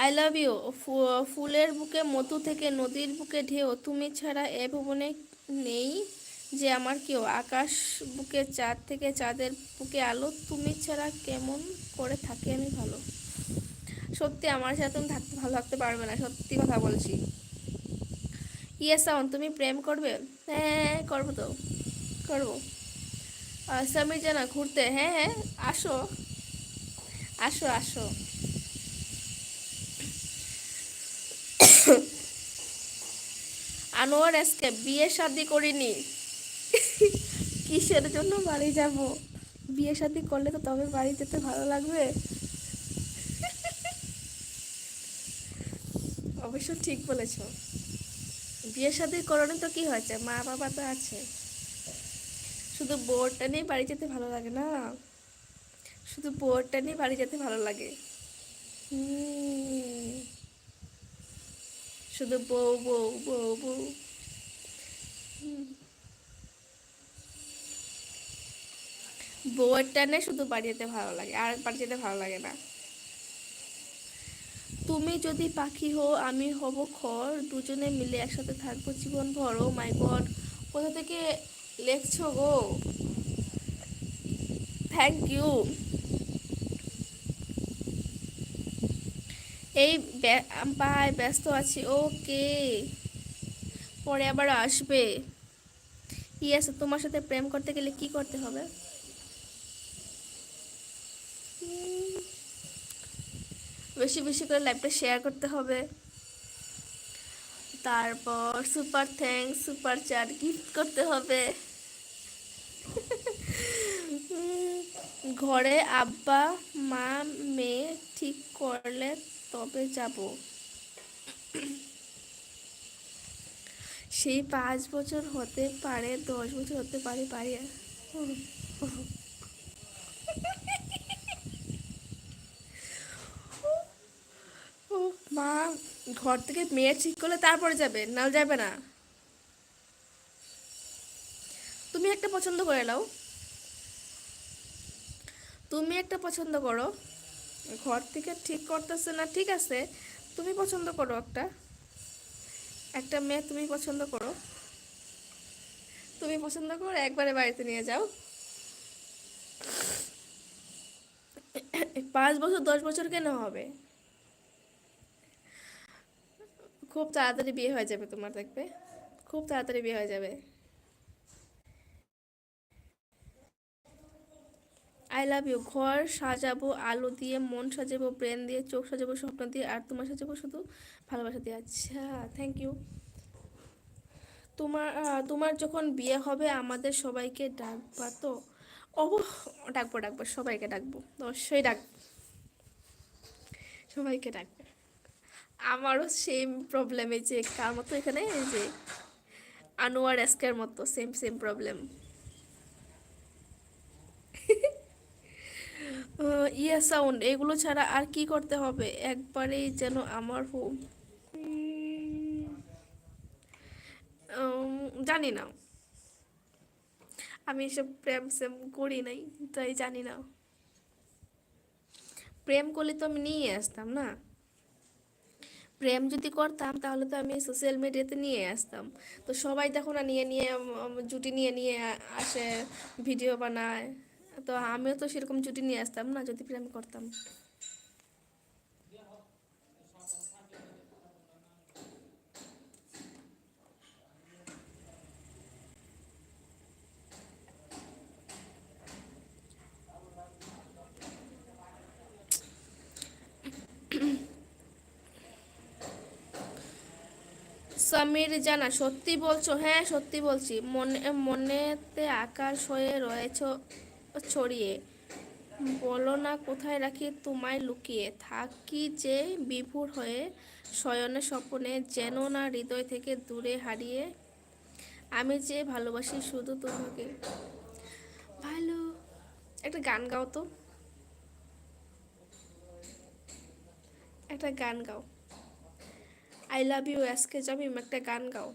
I love you. ফুলের বুকে মধু থেকে নদীর বুকে ঢেউ, তুমি ছাড়া এ ভুবনে নেই যে আমার কেউ। আকাশ বুকে চাঁদ থেকে চাঁদের বুকে আলো, তুমি ছাড়া কেমন করে থাকি আমি ভালো। সত্যি আমার সাথে তুমি থাকতে ভালো থাকতে পারবে না, সত্যি কথা বলছি। ইয়েস সাউন্ড, তুমি প্রেম করবে? হ্যাঁ করবো তো, করবো। সামির জানা ঘুরতে, হ্যাঁ হ্যাঁ, আসো আসো আসো। আনোয়ার আজকে বিয়ে শাদি করিনি। কিসের জন্য বাড়ি যাব? বিয়ে শাদি করলে তো তবে বাড়ি যেতে ভালো লাগবে। অবশ্য ঠিক বলেছ। বিয়ে শাদি করনি তো কি হয়েছে, মা বাবা তো আছে। শুধু বোর্ডটা নিয়ে বাড়ি যেতে ভালো লাগে না, শুধু বোর্ডটা নিয়ে বাড়ি যেতে ভালো লাগে। হুম, শুধু বউ বউ বউ বউ। বউয়ের টানে শুধু বাড়ি যেতে ভালো লাগে, আর বাড়ি যেতে ভালো লাগে না। তুমি যদি পাখি হও আমি হব খড়, দুজনে মিলে একসাথে থাকবো জীবন ভর। ও মাই গড, কোথা থেকে লেখছো গো? Thank you. এই পায় ব্যস্ত আছি, ওকে, পরে আবার আসবে। ইয়েস, তোমার সাথে প্রেম করতে গেলে কি করতে হবে? উম, বেশি বেশি করে লাইভটা শেয়ার করতে হবে, তারপর super thanks super chat gift করতে হবে। ঘরে আব্বা মা মেয়ে ঠিক করলে তবে যাব। সেই 5 বছর হতে পারে, 10 বছর হতে পারে, পারি। ও মা, ঘর থেকে মেয়ে ঠিক করলে তারপরে যাবে, নাহলে যাবে না। তুমি একটা পছন্দ করে নাও, তুমি একটা পছন্দ করো। ঘর থেকে ঠিক করতেছে না, ঠিক আছে, তুমি পছন্দ করো একটা, একটা মেয়ে তুমি পছন্দ করো। তুমি পছন্দ করো, একবারে বাড়িতে নিয়ে যাও। 5 বছর 10 বছর কেন হবে? খুব তাড়াতাড়ি বিয়ে হয়ে যাবে তোমার, দেখবে খুব তাড়াতাড়ি বিয়ে হয়ে যাবে। I love you. ঘর সাজাবো আলো দিয়ে, মন সাজাবো ব্রেন দিয়ে, চোখ সাজাবো স্বপ্ন দিয়ে, আর তোমার সাজাবো শুধু ভালোবাসা দিয়ে। আচ্ছা, থ্যাংক ইউ। তোমার যখন বিয়ে হবে আমাদের সবাইকে ডাকবা তো? ও, ডাকবো ডাকবো, সবাইকে ডাকবো, অবশ্যই ডাকবো, সবাইকে ডাকবো। আমারও সেম প্রবলেম, এই যে কার মতো এখানে, এই যে আনোয়ার এসকের মতো সেম সেম প্রবলেম। ইয়া সাউন্ড, এগুলো ছাড়া আর কি করতে হবে একবারেই যেন আমার হোম। জানি না, আমি এসব প্রেম সেম করি নাই, তাই জানি না। প্রেম করলে তো আমি নিয়ে আসতাম না, প্রেম যদি করতাম তাহলে তো আমি সোশ্যাল মিডিয়াতে নিয়ে আসতাম। তো সবাই দেখো না, নিয়ে নিয়ে জুটি নিয়ে নিয়ে আসে, ভিডিও বানায়। তো আমিও তো সেরকম জুটি নিয়ে আসতাম না যদি প্রেম করতাম। সমীর জানা, সত্যি বলছো? হ্যাঁ সত্যি বলছি, মনে মনেতে আকাশ হয়ে রয়েছ ছড়িয়ে। বলো না কোথায় রাখি তোমায় লুকিয়ে, থাকি যে বিভোর হয়ে শয়নে স্বপনে, যেন না হৃদয় থেকে দূরে হারিয়ে। আমি যে ভালোবাসি শুধু তোমাকে। ভালো, একটা গান গাও তো, একটা গান গাও। আই লাভ ইউ আজকে জামিম, একটা গান গাও।